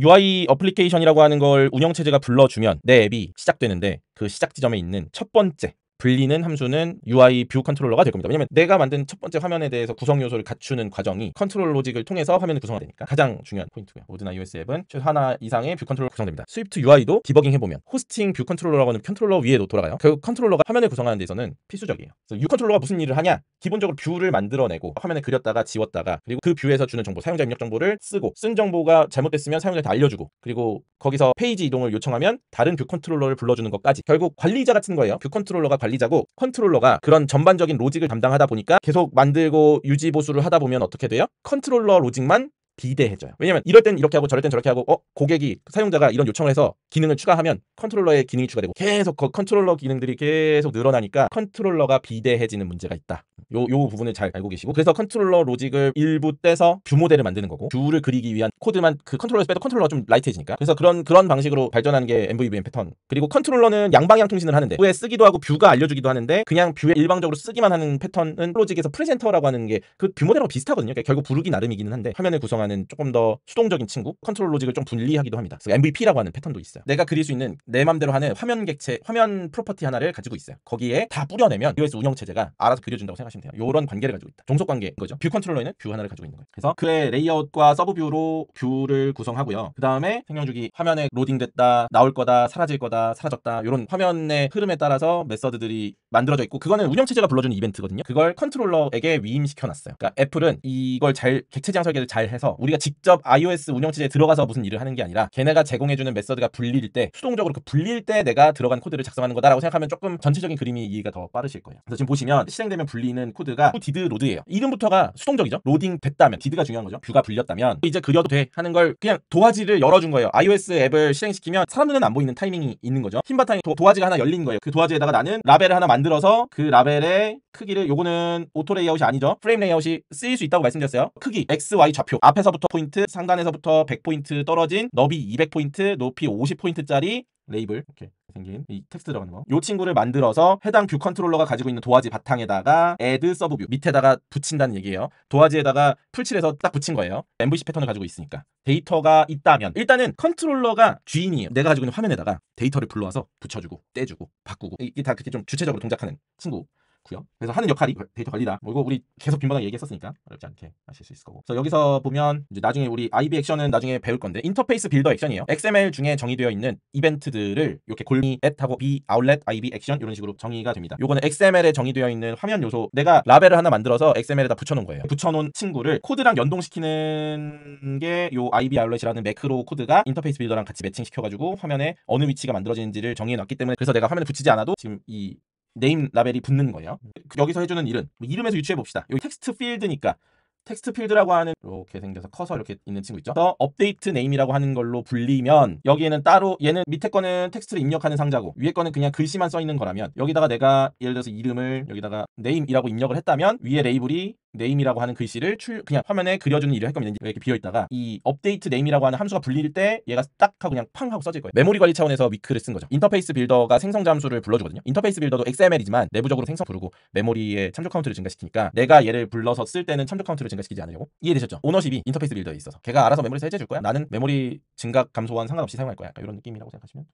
UI 어플리케이션이라고 하는 걸 운영체제가 불러주면 내 앱이 시작되는데 그 시작 지점에 있는 첫 번째 불리는 함수는 UI 뷰 컨트롤러가 될 겁니다. 왜냐면 내가 만든 첫 번째 화면에 대해서 구성 요소를 갖추는 과정이 컨트롤 로직을 통해서 화면을 구성화되니까 가장 중요한 포인트고요. 모든 iOS 앱은 최소 하나 이상의 뷰 컨트롤러가 구성됩니다. 스위프트 UI도 디버깅 해보면 호스팅 뷰 컨트롤러라고 하는 컨트롤러 위에도 돌아가요. 그 컨트롤러가 화면을 구성하는 데서는 필수적이에요. 그래서 U 컨트롤러가 무슨 일을 하냐? 기본적으로 뷰를 만들어내고 화면에 그렸다가 지웠다가 그리고 그 뷰에서 주는 정보, 사용자 입력 정보를 쓰고 쓴 정보가 잘못됐으면 사용자한테 알려주고 그리고 거기서 페이지 이동을 요청하면 다른 뷰 컨트롤러를 불러주는 것까지 결국 관리자 같은 거예요. 뷰 컨트롤러가 관리자고 컨트롤러가 그런 전반적인 로직을 담당하다 보니까 계속 만들고 유지 보수를 하다 보면 어떻게 돼요? 컨트롤러 로직만 비대해져요. 왜냐면 이럴 땐 이렇게 하고 저럴 땐 저렇게 하고 고객이 사용자가 이런 요청을 해서 기능을 추가하면 컨트롤러의 기능이 추가되고 계속 컨트롤러 기능들이 계속 늘어나니까 컨트롤러가 비대해지는 문제가 있다. 요 부분을 잘 알고 계시고 그래서 컨트롤러 로직을 일부 떼서 뷰 모델을 만드는 거고 뷰를 그리기 위한 코드만 그 컨트롤러에서 빼도 컨트롤러가 좀 라이트해지니까 그래서 그런 방식으로 발전하는 게 MVVM 패턴. 그리고 컨트롤러는 양방향 통신을 하는데 뷰에 쓰기도 하고 뷰가 알려주기도 하는데 그냥 뷰에 일방적으로 쓰기만 하는 패턴은 로직에서 프레젠터라고 하는 게 그 뷰 모델하고 비슷하거든요. 그러니까 결국 부르기 나름이기는 한데 화면을 구성하는 조금 더 수동적인 친구 컨트롤 로직을 좀 분리하기도 합니다. 그래서 MVP라고 하는 패턴도 있어요. 내가 그릴 수 있는 내 맘대로 하는 화면 객체, 화면 프로퍼티 하나를 가지고 있어요. 거기에 다 뿌려내면 iOS 운영체제가 알아서 그려준다고 생각하시면 돼요. 이런 관계를 가지고 있다. 종속관계인 거죠. 뷰 컨트롤러에는 뷰 하나를 가지고 있는 거예요. 그래서 그의 레이아웃과 서브뷰로 뷰를 구성하고요. 그 다음에 생명주기 화면에 로딩됐다, 나올 거다, 사라질 거다, 사라졌다 이런 화면의 흐름에 따라서 메서드들이 만들어져 있고 그거는 운영체제가 불러주는 이벤트거든요. 그걸 컨트롤러에게 위임시켜놨어요. 그러니까 애플은 이걸 잘 객체지향 설계를 잘 해서 우리가 직접 iOS 운영체제에 들어가서 무슨 일을 하는 게 아니라 걔네가 제공해주는 메서드가 불릴 때 수동적으로 그 불릴 때 내가 들어간 코드를 작성하는 거다라고 생각하면 조금 전체적인 그림이 이해가 더 빠르실 거예요. 그래서 지금 보시면 실행되면 불리는 코드가 did 로드예요. 이름부터가 수동적이죠. 로딩 됐다면 did가 중요한 거죠. 뷰가 불렸다면 이제 그려도 돼 하는 걸 그냥 도화지를 열어준 거예요. iOS 앱을 실행시키면 사람 눈에는 안 보이는 타이밍이 있는 거죠. 흰 바탕에 도화지가 하나 열린 거예요. 그 도화지에다가 나는 라벨을 하나 만들어서 그 라벨의 크기를 요거는 오토 레이아웃이 아니죠. 프레임 레이아웃이 쓰일 수 있다고 말씀드렸어요. 크기 X, Y 좌표 앞에서부터 포인트 상단에서부터 100포인트 떨어진 너비 200포인트 높이 50포인트짜리 레이블 이렇게 생긴 이 텍스트 들어가는 거. 요 친구를 만들어서 해당 뷰 컨트롤러가 가지고 있는 도화지 바탕에다가 add 서브뷰 밑에다가 붙인다는 얘기예요. 도화지에다가 풀칠해서 딱 붙인 거예요. MVC 패턴을 가지고 있으니까. 데이터가 있다면 일단은 컨트롤러가 주인이에요. 내가 가지고 있는 화면에다가 데이터를 불러와서 붙여주고 떼주고 바꾸고 이게 다 그렇게 좀 주체적으로 동작하는 친구. 그래서 하는 역할이 데이터 관리다. 뭐 이거 우리 계속 빈번하게 얘기했었으니까 어렵지 않게 아실 수 있을 거고. 그래서 여기서 보면 이제 나중에 우리 IB 액션은 나중에 배울 건데 인터페이스 빌더 액션이에요. XML 중에 정의되어 있는 이벤트들을 이렇게 골미 @하고 b 아웃렛 IB 액션 이런 식으로 정의가 됩니다. 요거는 XML에 정의되어 있는 화면 요소 내가 라벨을 하나 만들어서 XML에다 붙여놓은 거예요. 붙여놓은 친구를 코드랑 연동시키는 게 요 IB 아웃렛이라는 매크로 코드가 인터페이스 빌더랑 같이 매칭시켜가지고 화면에 어느 위치가 만들어지는지를 정해놨기 때문에 그래서 내가 화면에 붙이지 않아도 지금 이 네임 라벨이 붙는 거예요. 여기서 해주는 일은 이름에서 유추해 봅시다. 여기 텍스트 필드니까 텍스트 필드라고 하는 이렇게 생겨서 커서 이렇게 있는 친구 있죠. 그래서 업데이트 네임이라고 하는 걸로 불리면 여기에는 따로 얘는 밑에 거는 텍스트를 입력하는 상자고 위에 거는 그냥 글씨만 써 있는 거라면 여기다가 내가 예를 들어서 이름을 여기다가 네임이라고 입력을 했다면 위에 레이블이 네임이라고 하는 글씨를 그냥 화면에 그려주는 일을 할 겁니다. 이렇게 비어있다가 이 업데이트 네임이라고 하는 함수가 불릴 때 얘가 딱 하고 그냥 팡 하고 써질 거예요. 메모리 관리 차원에서 위크를 쓴 거죠. 인터페이스 빌더가 생성자 함수를 불러주거든요. 인터페이스 빌더도 XML이지만 내부적으로 생성 부르고 메모리에 참조 카운트를 증가시키니까 내가 얘를 불러서 쓸 때는 참조 카운트를 증가시키지 않으려고. 이해되셨죠? 오너십이 인터페이스 빌더에 있어서 걔가 알아서 메모리 해제해줄 거야. 나는 메모리 증가 감소와는 상관없이 사용할 거야. 이런 느낌이라고 생각하시면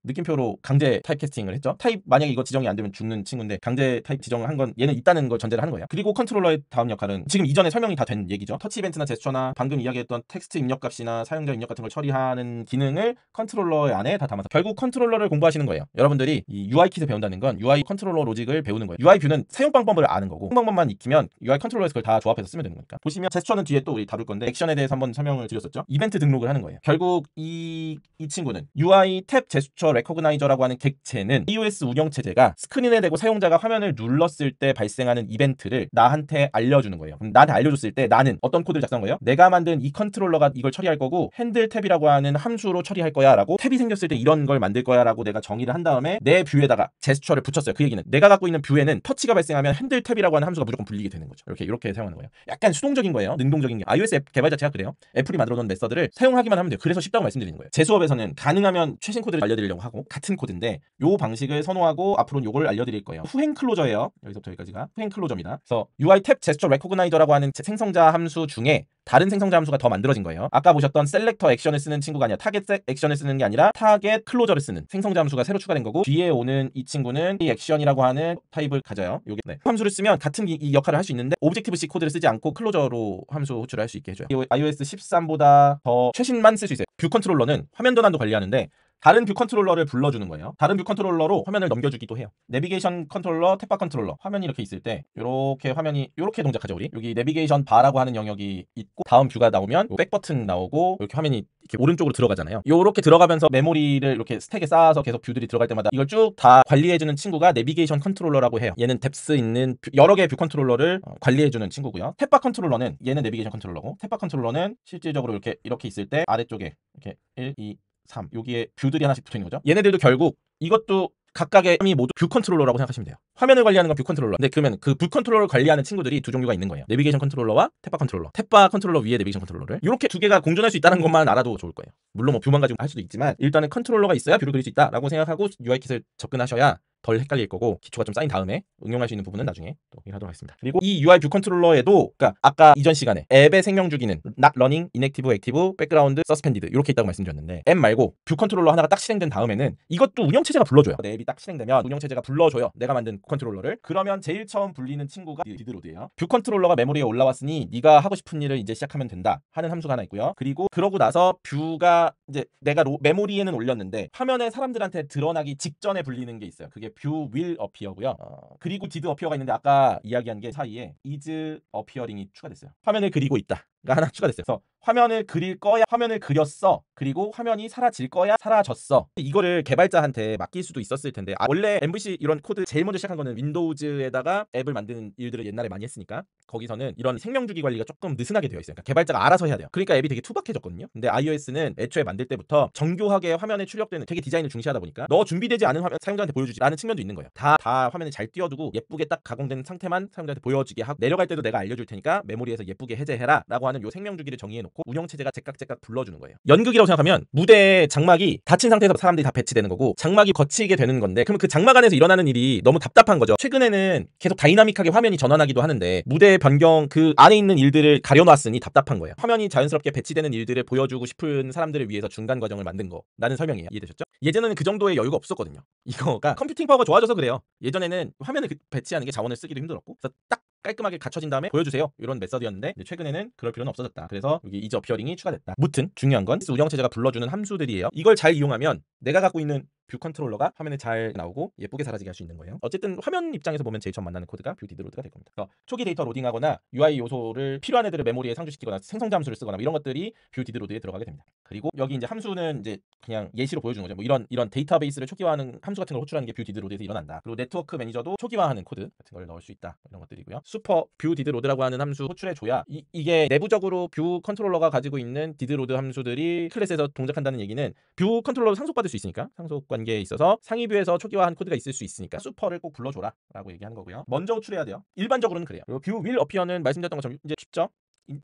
느낌표로 강제 타입 캐스팅을 했죠. 타입 만약에 이거 지정이 안 되면 죽는 친구인데 강제 타입 지정을 한 건 얘는 있다는 걸 전제를 하는 거예요. 그리고 컨트롤러의 다음 역할은 지금 이전에 설명이 다 된 얘기죠. 터치 이벤트나 제스처나 방금 이야기했던 텍스트 입력값이나 사용자 입력 같은 걸 처리하는 기능을 컨트롤러 안에 다 담아서 결국 컨트롤러를 공부하시는 거예요. 여러분들이 이 UI 킷을 배운다는 건 UI 컨트롤러 로직을 배우는 거예요. UI 뷰는 사용 방법을 아는 거고 방법만 익히면 UI 컨트롤러에서 그걸 다 조합해서 쓰면 되는 거니까. 보시면 제스처는 뒤에 또 우리 다룰 건데 액션에 대해서 한번 설명을 드렸었죠. 이벤트 등록을 하는 거예요. 결국 이 친구는 UI 탭 제스처 레코그나이저라고 하는 객체는 iOS 운영체제가 스크린에 대고 사용자가 화면을 눌렀을 때 발생하는 이벤트를 나한테 알려주는 거예요. 그럼 나한테 알려줬을 때 나는 어떤 코드를 작성한 거예요? 내가 만든 이 컨트롤러가 이걸 처리할 거고 핸들 탭이라고 하는 함수로 처리할 거야 라고 탭이 생겼을 때 이런 걸 만들 거야 라고 내가 정의를 한 다음에 내 뷰에다가 제스처를 붙였어요. 그 얘기는 내가 갖고 있는 뷰에는 터치가 발생하면 핸들 탭이라고 하는 함수가 무조건 불리게 되는 거죠. 이렇게 사용하는 거예요. 약간 수동적인 거예요. 능동적인 게. iOS 앱 개발 자체가 그래요. 애플이 만들어 놓은 메서드를 사용하기만 하면 돼요. 그래서 쉽다고 말씀드리는 거예요. 제 수업에서는 가능하면 최신 코드를 알려드리려고 하고 같은 코드인데 요 방식을 선호하고 앞으로는 요걸 알려드릴 거예요. 후행 클로저예요. 여기서부터 여기까지가 후행 클로저입니다. 그래서 UI 탭 제스처 레코그나이저라고 하는 생성자 함수 중에 다른 생성자 함수가 더 만들어진 거예요. 아까 보셨던 셀렉터 액션을 쓰는 친구가 아니라 타겟 액션을 쓰는 게 아니라 타겟 클로저를 쓰는 생성자 함수가 새로 추가된 거고, 뒤에 오는 이 친구는 이 액션이라고 하는 타입을 가져요. 요게 함수를 쓰면 같은 이 역할을 할 수 있는데 오브젝티브 C 코드를 쓰지 않고 클로저로 함수 호출을 할 수 있게 해줘요. iOS 13보다 더 최신만 쓸 수 있어요. 뷰 컨트롤러는 화면 전환도 관리하는데 다른 뷰 컨트롤러를 불러주는 거예요. 다른 뷰 컨트롤러로 화면을 넘겨주기도 해요. 내비게이션 컨트롤러, 탭바 컨트롤러, 화면이 이렇게 있을 때 이렇게 화면이 이렇게 동작하죠. 우리 여기 내비게이션 바라고 하는 영역이 있고, 다음 뷰가 나오면 백 버튼 나오고 이렇게 화면이 이렇게 오른쪽으로 들어가잖아요. 이렇게 들어가면서 메모리를 이렇게 스택에 쌓아서 계속 뷰들이 들어갈 때마다 이걸 쭉 다 관리해주는 친구가 내비게이션 컨트롤러라고 해요. 얘는 뎁스 있는 여러 개의 뷰 컨트롤러를 관리해주는 친구고요. 탭바 컨트롤러는 얘는 내비게이션 컨트롤러고, 탭바 컨트롤러는 실질적으로 이렇게 있을 때 아래쪽에 이렇게 1, 2, 3 여기에 뷰들이 하나씩 붙어 있는 거죠. 얘네들도 결국 이것도 각각의 함이 모두 뷰 컨트롤러라고 생각하시면 돼요. 화면을 관리하는 건 뷰 컨트롤러. 근데 그러면 그 뷰 컨트롤러를 관리하는 친구들이 두 종류가 있는 거예요. 내비게이션 컨트롤러와 탭바 컨트롤러. 탭바 컨트롤러 위에 내비게이션 컨트롤러를 이렇게 두 개가 공존할 수 있다는 것만 알아도 좋을 거예요. 물론 뭐 뷰만 가지고 할 수도 있지만 일단은 컨트롤러가 있어야 뷰를 그릴 수 있다라고 생각하고 UI킷을 접근하셔야 덜 헷갈릴 거고, 기초가 좀 쌓인 다음에 응용할 수 있는 부분은 나중에 또 하도록 하겠습니다. 그리고 이 UI 뷰 컨트롤러에도 그러니까 아까 이전 시간에 앱의 생명 주기는 not running, inactive, active, background, suspended 이렇게 있다고 말씀드렸는데, 앱 말고 뷰 컨트롤러 하나가 딱 실행된 다음에는 이것도 운영체제가 불러줘요. 내 앱이 딱 실행되면 운영체제가 불러줘요. 내가 만든 컨트롤러를. 그러면 제일 처음 불리는 친구가 디드로드예요. 뷰 컨트롤러가 메모리에 올라왔으니 네가 하고 싶은 일을 이제 시작하면 된다 하는 함수가 하나 있고요. 그리고 그러고 나서 뷰가 이제 내가 메모리에는 올렸는데 화면에 사람들한테 드러나기 직전에 불리는 게 있어요. 그게 뷰 will appear고요. 그리고 did appear가 있는데 아까 이야기한 게 사이에 is appearing이 추가됐어요. 화면을 그리고 있다가 하나 추가됐어요. 그래서 화면을 그릴 거야, 화면을 그렸어, 그리고 화면이 사라질 거야, 사라졌어. 이거를 개발자한테 맡길 수도 있었을 텐데, 원래 MVC 이런 코드 제일 먼저 시작한 거는 윈도우즈에다가 앱을 만드는 일들을 옛날에 많이 했으니까 거기서는 이런 생명주기 관리가 조금 느슨하게 되어 있어요. 그러니까 개발자가 알아서 해야 돼요. 그러니까 앱이 되게 투박해졌거든요. 근데 iOS는 애초에 만들 때부터 정교하게 화면에 출력되는, 되게 디자인을 중시하다 보니까 너 준비되지 않은 화면 사용자한테 보여주지라는 측면도 있는 거예요. 다 화면에 잘 띄워두고 예쁘게 딱 가공된 상태만 사용자한테 보여지게 하고, 내려갈 때도 내가 알려줄 테니까 메모리에서 예쁘게 해제해라 라고 하는 요 생명주기를 정의해놓고 운영체제가 제깍제깍 불러주는 거예요. 연극이라고 생각하면 무대에 장막이 닫힌 상태에서 사람들이 다 배치되는 거고, 장막이 거치게 되는 건데, 그러면 그 장막 안에서 일어나는 일이 너무 답답한 거죠. 최근에는 계속 다이나믹하게 화면이 전환하기도 하는데 무대 변경 그 안에 있는 일들을 가려놨으니 답답한 거예요. 화면이 자연스럽게 배치되는 일들을 보여주고 싶은 사람들을 위해서 중간 과정을 만든 거라는 설명이에요. 이해되셨죠? 예전에는 그 정도의 여유가 없었거든요. 이거가 컴퓨팅 파워가 좋아져서 그래요. 예전에는 화면을 배치하는 게 자원을 쓰기도 힘들었고, 그래서 딱 깔끔하게 갖춰진 다음에 보여주세요 이런 메서드였는데, 최근에는 그럴 필요는 없어졌다. 그래서 여기 이즈 어피어링이 추가됐다. 무튼 중요한 건 운영체제가 불러주는 함수들이에요. 이걸 잘 이용하면 내가 갖고 있는 뷰 컨트롤러가 화면에 잘 나오고 예쁘게 사라지게 할 수 있는 거예요. 어쨌든 화면 입장에서 보면 제일 처음 만나는 코드가 뷰 디드로드가 될 겁니다. 그래서 초기 데이터 로딩하거나 UI 요소를 필요한 애들을 메모리에 상주시키거나 생성자 함수를 쓰거나 이런 것들이 뷰 디드로드에 들어가게 됩니다. 그리고 여기 이제 함수는 이제 그냥 예시로 보여주는 거죠. 뭐 이런 데이터베이스를 초기화하는 함수 같은 걸 호출하는 게 뷰 디드로드에서 일어난다. 그리고 네트워크 매니저도 초기화하는 코드 같은 걸 넣을 수 있다. 이런 것들이고요. 슈퍼 뷰 디드로드라고 하는 함수 호출해줘야 이게 내부적으로 뷰 컨트롤러가 가지고 있는 디드로드 함수들이 클래스에서 동작한다는 얘기는 뷰 컨트롤러로 상속받을 수 있으니까, 상속 관계에 있어서 상위뷰에서 초기화한 코드가 있을 수 있으니까 슈퍼를 꼭 불러줘라 라고 얘기하는 거고요. 먼저 호출해야 돼요. 일반적으로는 그래요. 그리고 뷰 will appear는 말씀드렸던 것처럼 이제 쉽죠?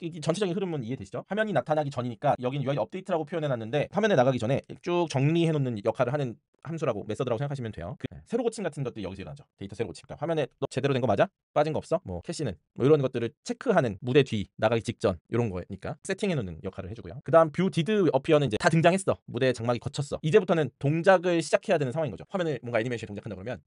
이 전체적인 흐름은 이해되시죠? 화면이 나타나기 전이니까 여긴 UI 업데이트라고 표현해놨는데 화면에 나가기 전에 쭉 정리해놓는 역할을 하는 함수라고, 메서드라고 생각하시면 돼요. 새로 고침 같은 것들이 여기서 일어나죠. 데이터 새로 고침. 그러니까 화면에 너 제대로 된 거 맞아? 빠진 거 없어? 뭐 캐시는 뭐 이런 것들을 체크하는, 무대 뒤 나가기 직전 이런 거니까 세팅해놓는 역할을 해주고요. 그 다음 뷰 디드 어피어는 이제 다 등장했어. 무대 장막이 거쳤어. 이제부터는 동작을 시작해야 되는 상황인 거죠. 화면을 뭔가 애니메이션이 동작한다 그러면,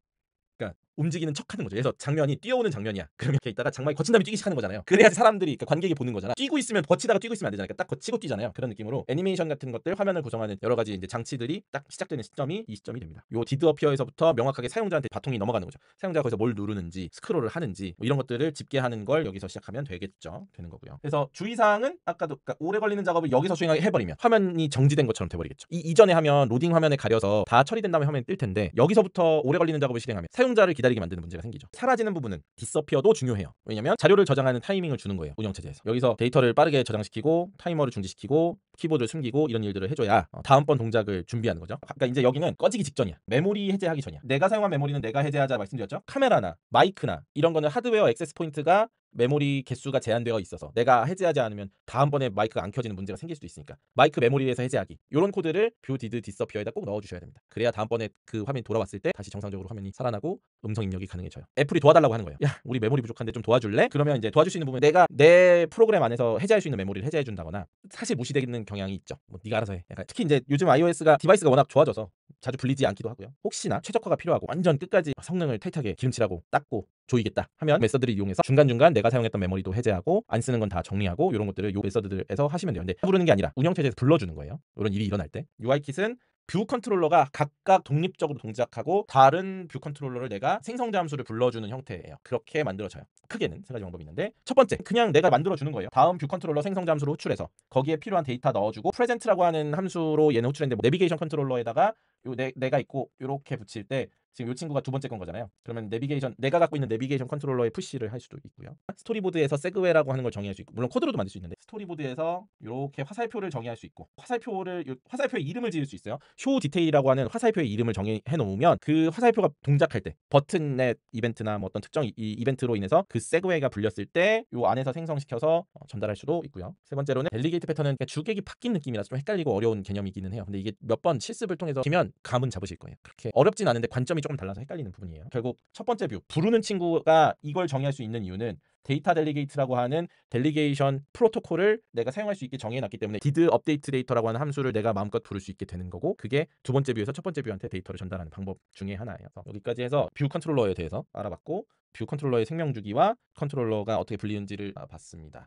그러니까 움직이는 척하는 거죠. 그래서 장면이 뛰어오는 장면이야. 그러면 이렇게 있다가 장막이 거친 다음에 뛰기 시작하는 거잖아요. 그래야지 사람들이, 그러니까 관객이 보는 거잖아. 뛰고 있으면 거치다가 뛰고 있으면 안 되잖아요. 그러니까 딱 거치고 뛰잖아요. 그런 느낌으로 애니메이션 같은 것들, 화면을 구성하는 여러 가지 이제 장치들이 딱 시작되는 시점이 이 시점이 됩니다. 요 디드 어피어에서부터 명확하게 사용자한테 바통이 넘어가는 거죠. 사용자가 거기서 뭘 누르는지, 스크롤을 하는지 뭐 이런 것들을 집계하는 걸 여기서 시작하면 되겠죠. 되는 거고요. 그래서 주의사항은 아까도, 그러니까 오래 걸리는 작업을 여기서 수행하게 해버리면 화면이 정지된 것처럼 돼버리겠죠. 이전에 하면 로딩 화면에 가려서 다 처리된 다음에 화면이 뜰 텐데, 여기서부터 오래 걸리는 작업을 실행하면 사용자를 기다리게 만드는 문제가 생기죠. 사라지는 부분은 디스어피어도 중요해요. 왜냐면 자료를 저장하는 타이밍을 주는 거예요. 운영체제에서. 여기서 데이터를 빠르게 저장시키고 타이머를 중지시키고 키보드를 숨기고 이런 일들을 해줘야 다음번 동작을 준비하는 거죠. 그러니까 이제 여기는 꺼지기 직전이야. 메모리 해제하기 전이야. 내가 사용한 메모리는 내가 해제하자 말씀드렸죠. 카메라나 마이크나 이런 거는 하드웨어 액세스 포인트가 메모리 개수가 제한되어 있어서 내가 해제하지 않으면 다음번에 마이크가 안 켜지는 문제가 생길 수도 있으니까 마이크 메모리에서 해제하기 이런 코드를 뷰 디드 디서피어에다 꼭 넣어주셔야 됩니다. 그래야 다음번에 그 화면이 돌아왔을 때 다시 정상적으로 화면이 살아나고 음성 입력이 가능해져요. 애플이 도와달라고 하는 거예요. 야 우리 메모리 부족한데 좀 도와줄래? 그러면 이제 도와줄 수 있는 부분 내가 내 프로그램 안에서 해제할 수 있는 메모리를 해제해 준다거나 사실 무시되는 경향이 있죠. 뭐 네가 알아서 해. 약간 특히 이제 요즘 iOS가 디바이스가 워낙 좋아져서 자주 불리지 않기도 하고요. 혹시나 최적화가 필요하고 완전 끝까지 성능을 타이트하게 기름칠하고 닦고 조이겠다 하면 메서드를 이용해서 중간중간 내가 사용했던 메모리도 해제하고 안 쓰는 건 다 정리하고 이런 것들을 요 메서드들에서 하시면 돼요. 근데 부르는 게 아니라 운영체제에서 불러주는 거예요. 이런 일이 일어날 때 UI킷은 뷰 컨트롤러가 각각 독립적으로 동작하고 다른 뷰 컨트롤러를 내가 생성자 함수를 불러주는 형태예요. 그렇게 만들어져요. 크게는 세 가지 방법이 있는데 첫 번째 그냥 내가 만들어주는 거예요. 다음 뷰 컨트롤러 생성자 함수로 호출해서 거기에 필요한 데이터 넣어주고 프레젠트라고 하는 함수로 얘는 호출했는데 뭐 내비게이션 컨트롤러에다가 요 내가 있고 요렇게 붙일 때 지금 이 친구가 두 번째 건 거잖아요. 그러면 내비게이션 내가 갖고 있는 내비게이션 컨트롤러에 푸시를 할 수도 있고요. 스토리보드에서 세그웨라고 하는 걸 정의할 수 있고 물론 코드로도 만들 수 있는데 스토리보드에서 이렇게 화살표를 정의할 수 있고 화살표의 이름을 지을 수 있어요. 쇼 디테일이라고 하는 화살표의 이름을 정의해 놓으면 그 화살표가 동작할 때 버튼넷 이벤트나 뭐 어떤 특정 이벤트로 인해서 그 세그웨이가 불렸을 때 요 안에서 생성시켜서 전달할 수도 있고요. 세 번째로는 델리게이트 패턴은 주객이 바뀐 느낌이라서 좀 헷갈리고 어려운 개념이기는 해요. 근데 이게 몇 번 실습을 통해서 키면 감은 잡으실 거예요. 그렇게 어렵진 않은데 관점이 조금 달라서 헷갈리는 부분이에요. 결국 첫 번째 뷰 부르는 친구가 이걸 정의할 수 있는 이유는 데이터 델리게이트라고 하는 델리게이션 프로토콜을 내가 사용할 수 있게 정해놨기 때문에 did update 데이터라고 하는 함수를 내가 마음껏 부를 수 있게 되는 거고 그게 두 번째 뷰에서 첫 번째 뷰한테 데이터를 전달하는 방법 중에 하나예요. 여기까지 해서 뷰 컨트롤러에 대해서 알아봤고 뷰 컨트롤러의 생명주기와 컨트롤러가 어떻게 불리는지를 봤습니다.